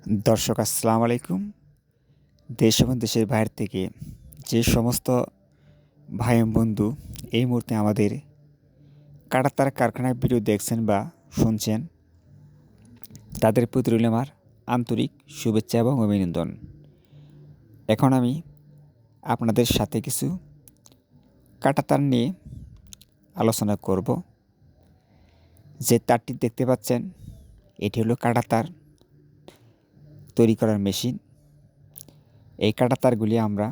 দর্শক আসসালামু আলাইকুম। দেশ এবং দেশের বাইরে থেকে যে সমস্ত ভাই এবং বন্ধু এই মুহূর্তে আমাদের কাঁটাতার কারখানার ভিডিও দেখছেন বা শুনছেন, তাদের প্রতি রইল আমার আন্তরিক শুভেচ্ছা এবং অভিনন্দন। এখন আমি আপনাদের সাথে কিছু কাঁটাতার নিয়ে আলোচনা করব। যে তারটি দেখতে পাচ্ছেন, এটি হলো কাঁটাতার তৈরি করার মেশিন। এই কাঁটাতারগুলি আমরা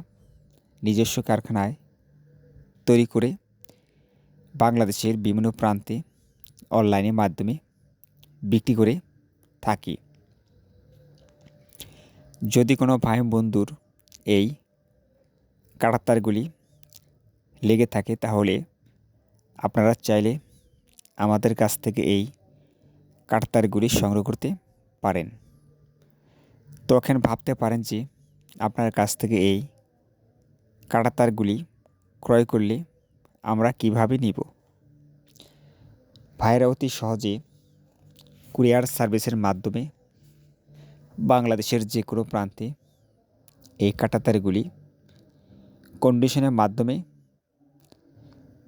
নিজস্ব কারখানায় তৈরি করে বাংলাদেশের বিভিন্ন প্রান্তে অনলাইনের মাধ্যমে বিক্রি করে থাকি। যদি কোনো ভাই বন্ধুর এই কাঁটাতারগুলি লেগে থাকে, তাহলে আপনারা চাইলে আমাদের কাছ থেকে এই কাঁটাতারগুলি সংগ্রহ করতে পারেন। তখন ভাবতে পারেন যে আপনার কাছ থেকে এই কাঁটাতারগুলি ক্রয় করলে আমরা কিভাবে নিব। ভাইরা অতি সহজে কুরিয়ার সার্ভিসের মাধ্যমে বাংলাদেশের যে কোনো প্রান্তে এই কাঁটাতারগুলি কন্ডিশনের মাধ্যমে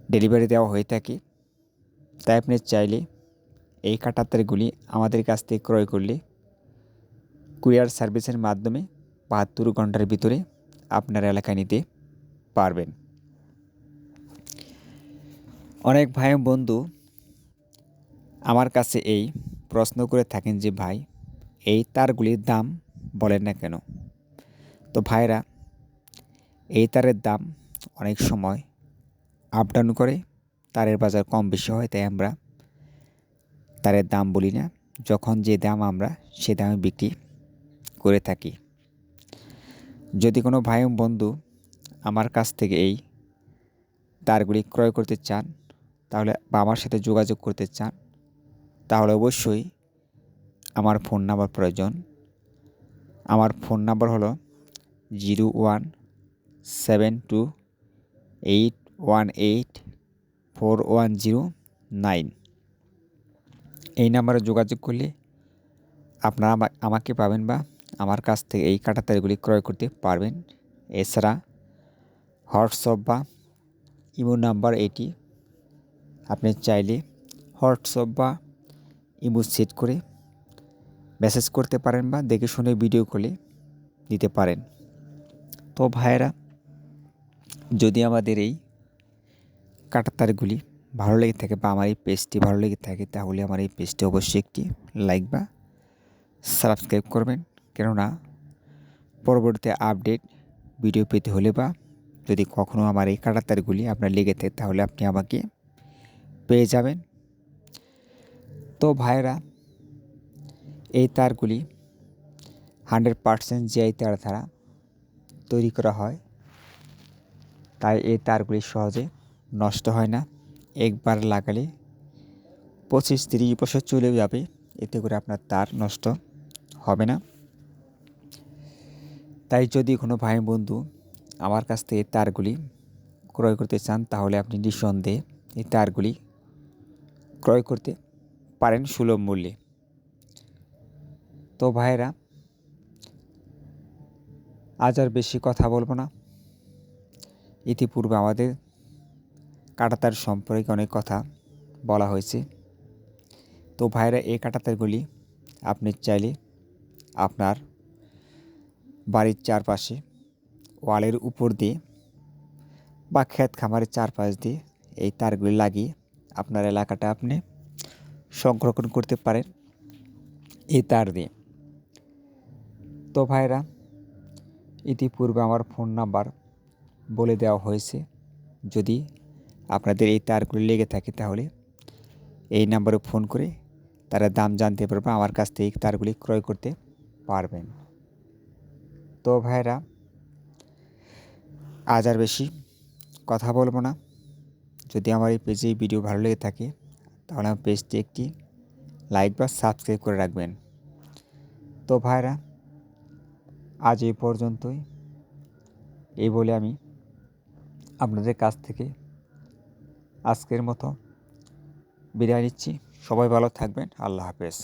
ডেলিভারি দেওয়া হয়ে থাকে। তাই আপনি চাইলে এই কাঁটাতারগুলি আমাদের কাছ থেকে ক্রয় করলে কুরিয়ার সার্ভিসের মাধ্যমে ৭২ ঘন্টার ভিতরে আপনার এলাকায় নিতে পারবেন। অনেক ভাই বন্ধু আমার কাছে এই প্রশ্ন করে থাকেন যে ভাই, এই তারগুলির দাম বলেন না কেন। তো ভাইরা, এই তারের দাম অনেক সময় আপ ডাউন করে, তারের বাজার কম বেশি হয়, তাই আমরা তারের দাম বলি না। যখন যে দাম আমরা সে দামে বিক্রি করে থাকি। যদি কোনো ভাই বন্ধু আমার কাছ থেকে এই তারগুলি ক্রয় করতে চান, তাহলে বা আমার সাথে যোগাযোগ করতে চান, তাহলে অবশ্যই আমার ফোন নাম্বার প্রয়োজন। আমার ফোন নাম্বার হলো 017281841009। এই নাম্বারে যোগাযোগ করলে আপনারা আমাকে পাবেন বা আমার কাছ থেকে এই কাঁটাতারগুলি ক্রয় করতে পারবেন। এছাড়া হোয়াটসঅ্যাপ বা ইমো নাম্বার এটি, আপনি চাইলে হোয়াটসঅ্যাপ বা ইমো সেট করে মেসেজ করতে পারেন বা দেখে শুনে ভিডিও কলে দিতে পারেন। তো ভাইয়েরা, যদি আমাদের এই কাঁটাতারগুলি ভালো লেগে থাকে বা আমার এই পেজটি ভালো লেগে থাকে, তাহলে আমার এই পেজটি অবশ্যই একটি লাইক বা সাবস্ক্রাইব করবেন। কেননা পরবর্তী আপডেট ভিডিও পেতে হলে বা যদি কখনও আমার এই কাঁটাতারগুলি আপনার লেগে থাকে, তাহলে আপনি আমাকে পেয়ে যাবেন। তো ভাইয়েরা, এই তারগুলি 100% জিআই তার দ্বারা তৈরি করা হয়। তাই এই তারগুলি সহজে নষ্ট হয় না। একবার লাগালে 25-30 বছর চলে যাবে, এতে করে আপনার তার নষ্ট হবে না। তাই যদি কোনো ভাই বন্ধু আমার কাছ থেকে তারগুলি ক্রয় করতে চান, তাহলে আপনি নিঃসন্দেহে এই তারগুলি ক্রয় করতে পারেন সুলভ মূল্যে। তো ভাইয়েরা, আজ আর বেশি কথা বলবো না। ইতিপূর্বে আমাদের কাঁটাতার সম্পর্কে অনেক কথা বলা হয়েছে। তো ভাইয়েরা, এই কাঁটাতারগুলি আপনি চাইলে আপনার বাড়ির চারপাশে ওয়ালের উপর দিয়ে বা ক্ষেত খামারের চারপাশ দিয়ে এই তারগুলি লাগিয়ে আপনার এলাকাটা আপনি সংরক্ষণ করতে পারেন এই তার দিয়ে। তো ভাইরা, ইতিপূর্বে আমার ফোন নাম্বার বলে দেওয়া হয়েছে। যদি আপনাদের এই তারগুলি লেগে থাকে, তাহলে এই নাম্বারে ফোন করে তারা দাম জানতে পারবে, আমার কাছ থেকে তারগুলি ক্রয় করতে পারবেন। তো ভাইরা, আজ আর বেশি কথা বলবো না। যদি আমার এই পেজে ভিডিও ভালো লেগে থাকে, তাহলে আমার পেজটি একটি লাইক বা সাবস্ক্রাইব করে রাখবেন। তো ভাইরা, আজ এই পর্যন্তই। এই বলে আমি আপনাদের কাছ থেকে আজকের মতো বিদায় নিচ্ছি। সবাই ভালো থাকবেন। আল্লাহ হাফেজ।